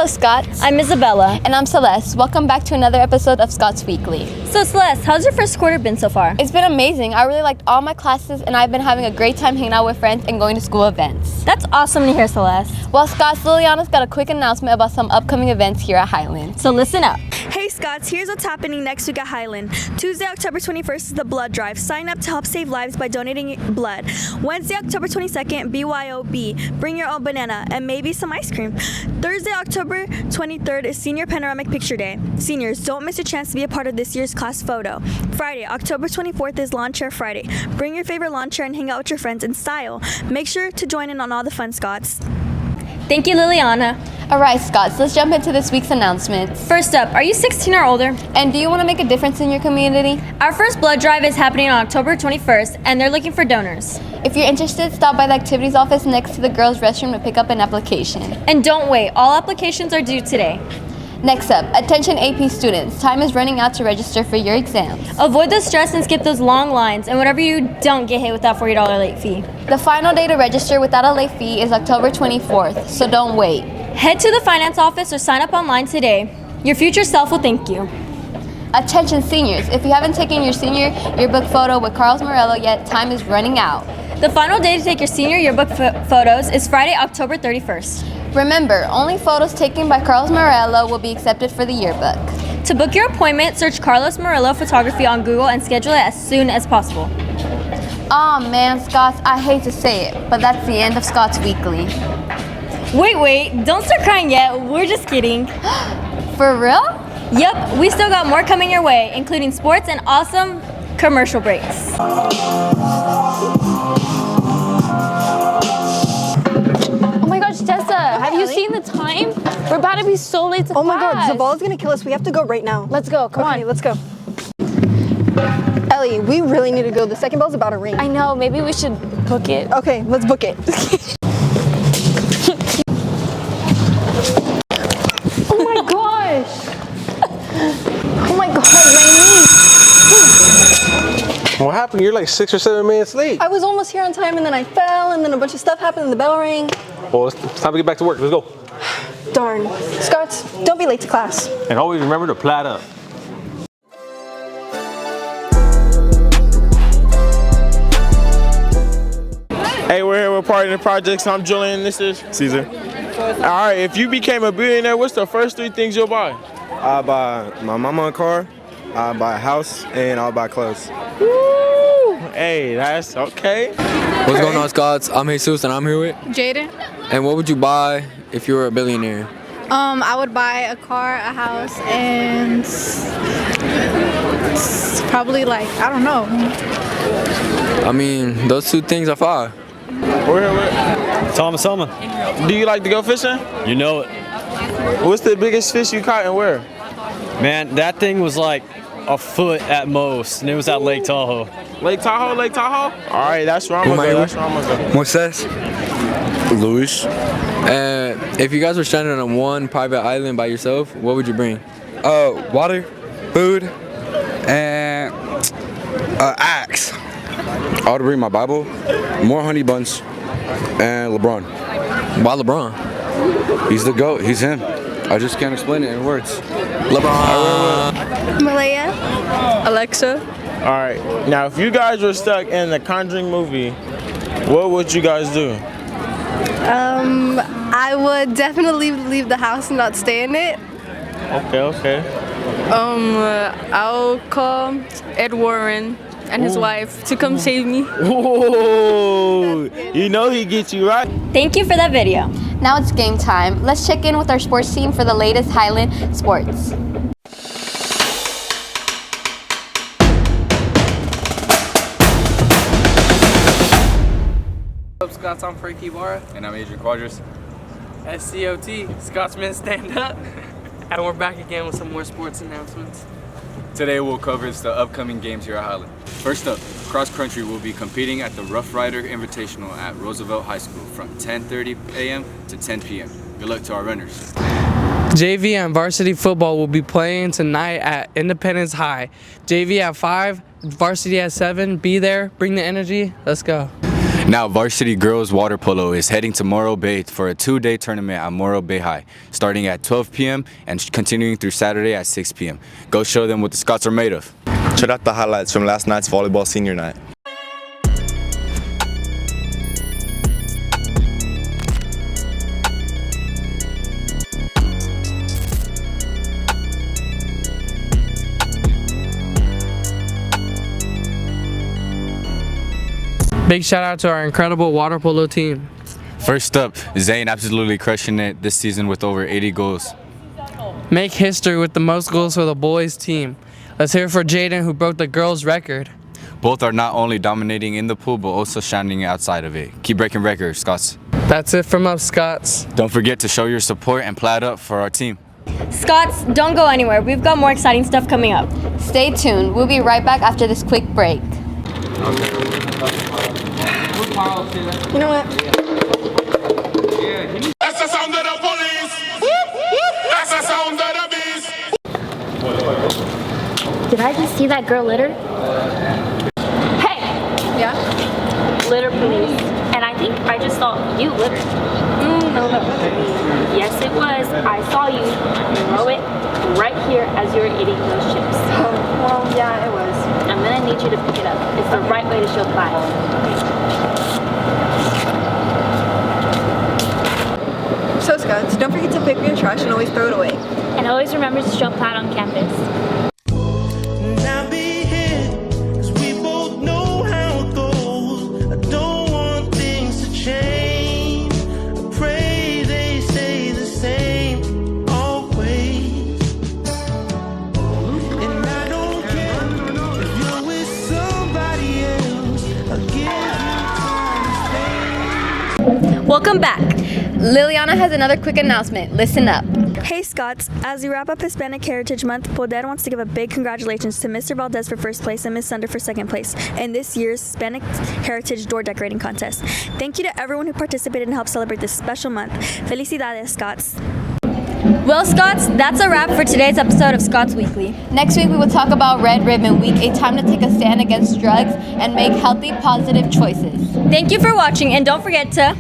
Scots. I'm Isabella. And I'm Celeste. Welcome back to another episode of Scots Weekly. So Celeste, how's your first quarter been so far? It's been amazing. I really liked all my classes and I've been having a great time hanging out with friends and going to school events. That's awesome to hear, Celeste. Well, Scots, Liliana's got a quick announcement about some upcoming events here at Highland. So listen up. Hey Scots, here's what's happening next week at Highland. Tuesday, October 21st is the blood drive. Sign up to help save lives by donating blood. Wednesday, October 22nd, BYOB. Bring your own banana and maybe some ice cream. Thursday, October 23rd is Senior Panoramic Picture Day. Seniors, don't miss your chance to be a part of this year's class photo. Friday, October 24th is Lawn Chair Friday. Bring your favorite lawn chair and hang out with your friends in style. Make sure to join in on all the fun, Scots. Thank you, Liliana. All right, Scots, let's jump into this week's announcements. First up, are you 16 or older? And do you want to make a difference in your community? Our first blood drive is happening on October 21st, and they're looking for donors. If you're interested, stop by the activities office next to the girls' restroom to pick up an application. And don't wait, all applications are due today. Next up, attention AP students. Time is running out to register for your exams. Avoid the stress and skip those long lines, and whatever you don't get hit with that $40 late fee. The final day to register without a late fee is October 24th, so don't wait. Head to the finance office or sign up online today. Your future self will thank you. Attention seniors, if you haven't taken your senior yearbook photo with Carlos Morello yet, time is running out. The final day to take your senior yearbook photos is Friday, October 31st. Remember, only photos taken by Carlos Morello will be accepted for the yearbook. To book your appointment, search Carlos Morello Photography on Google and schedule it as soon as possible. Aw man, Scots, I hate to say it, but that's the end of Scots Weekly. Wait, don't start crying yet. We're just kidding. For real? Yep, we still got more coming your way, including sports and awesome commercial breaks. Oh my gosh, Tessa, have you seen the time? We're about to be so late to class. Oh my god, Zavala's gonna kill us. We have to go right now. Let's go, come Okay, on. let's go. Ellie, we really need to go. The second bell's about to ring. I know, maybe we should book it. Okay, let's book it. Oh my gosh. Oh my god, my knee. What happened? You're like 6 or 7 minutes late. I was almost here on time and then I fell and then a bunch of stuff happened and the bell rang. Well, it's time to get back to work. Let's go. Darn. Scots, don't be late to class. And always remember to plat up. Hey, we're here with Party in the Projects. I'm Julian, this is Caesar. All right, if you became a billionaire, what's the first 3 things you'll buy? I'll buy my mama a car, I'll buy a house, and I'll buy clothes. Woo! Hey, that's okay. What's going on, Scots? I'm Jesus and I'm here with Jaden. And what would you buy if you were a billionaire? I would buy a car, a house, and probably like, I don't know. I mean, those 2 things are fire. We're here with Thomas Selma. Do you like to go fishing? You know it. What's the biggest fish you caught and where? Man, that thing was like a foot at most, and it was at Lake Tahoe. Lake Tahoe, Lake Tahoe? All right, that's where I'm gonna go. That's where I'm gonna go. Moises. Luis. If you guys were stranded on one private island by yourself, what would you bring? Water, food, and axe. I would bring my Bible, more honey buns, and LeBron. Why LeBron? He's the GOAT, he's him. I just can't explain it in words. LeBron. Malaya. Alexa. All right, now if you guys were stuck in the Conjuring movie, what would you guys do? I would definitely leave the house and not stay in it. Okay. I'll call Ed Warren and his wife to come save me. Ooh, you know he gets you right. Thank you for that video. Now it's game time. Let's check in with our sports team for the latest Highland sports. What's up, Scots? I'm Frankie Barra. And I'm Adrian Quadras. SCOT, Scotsmen Stand Up. And we're back again with some more sports announcements. Today we'll cover the upcoming games here at Highland. First up, cross country will be competing at the Rough Rider Invitational at Roosevelt High School from 10:30 a.m. to 10 p.m. Good luck to our runners. JV and varsity football will be playing tonight at Independence High. JV at 5, varsity at 7. Be there, bring the energy, let's go. Now, Varsity Girls Water Polo is heading to Morro Bay for a 2-day tournament at Morro Bay High, starting at 12 p.m. and continuing through Saturday at 6 p.m. Go show them what the Scots are made of. Check out the highlights from last night's volleyball senior night. Big shout out to our incredible water polo team. First up, Zane absolutely crushing it this season with over 80 goals. Make history with the most goals for the boys team. Let's hear it for Jaden, who broke the girls record. Both are not only dominating in the pool, but also shining outside of it. Keep breaking records, Scots. That's it from us, Scots. Don't forget to show your support and plaid up for our team. Scots, don't go anywhere. We've got more exciting stuff coming up. Stay tuned. We'll be right back after this quick break. You know what? That's the sound of the police. That's the sound of the beast. Did I just see that girl litter? Hey! Yeah? Litter police. And I think I just saw you litter. No. Yes, it was. I saw you throw it right here as you were eating those chips. Well, yeah, it was. I'm gonna need you to pick it up. It's the right way to show pride. So, Scots, don't forget to pick up your trash and always throw it away. And always remember to show pride on campus. Welcome back. Liliana has another quick announcement. Listen up. Hey Scots, as we wrap up Hispanic Heritage Month, Poder wants to give a big congratulations to Mr. Valdez for first place and Miss Sunder for second place in this year's Hispanic Heritage Door Decorating Contest. Thank you to everyone who participated and helped celebrate this special month. Felicidades, Scots. Well, Scots, that's a wrap for today's episode of Scots Weekly. Next week, we will talk about Red Ribbon Week, a time to take a stand against drugs and make healthy, positive choices. Thank you for watching, and don't forget to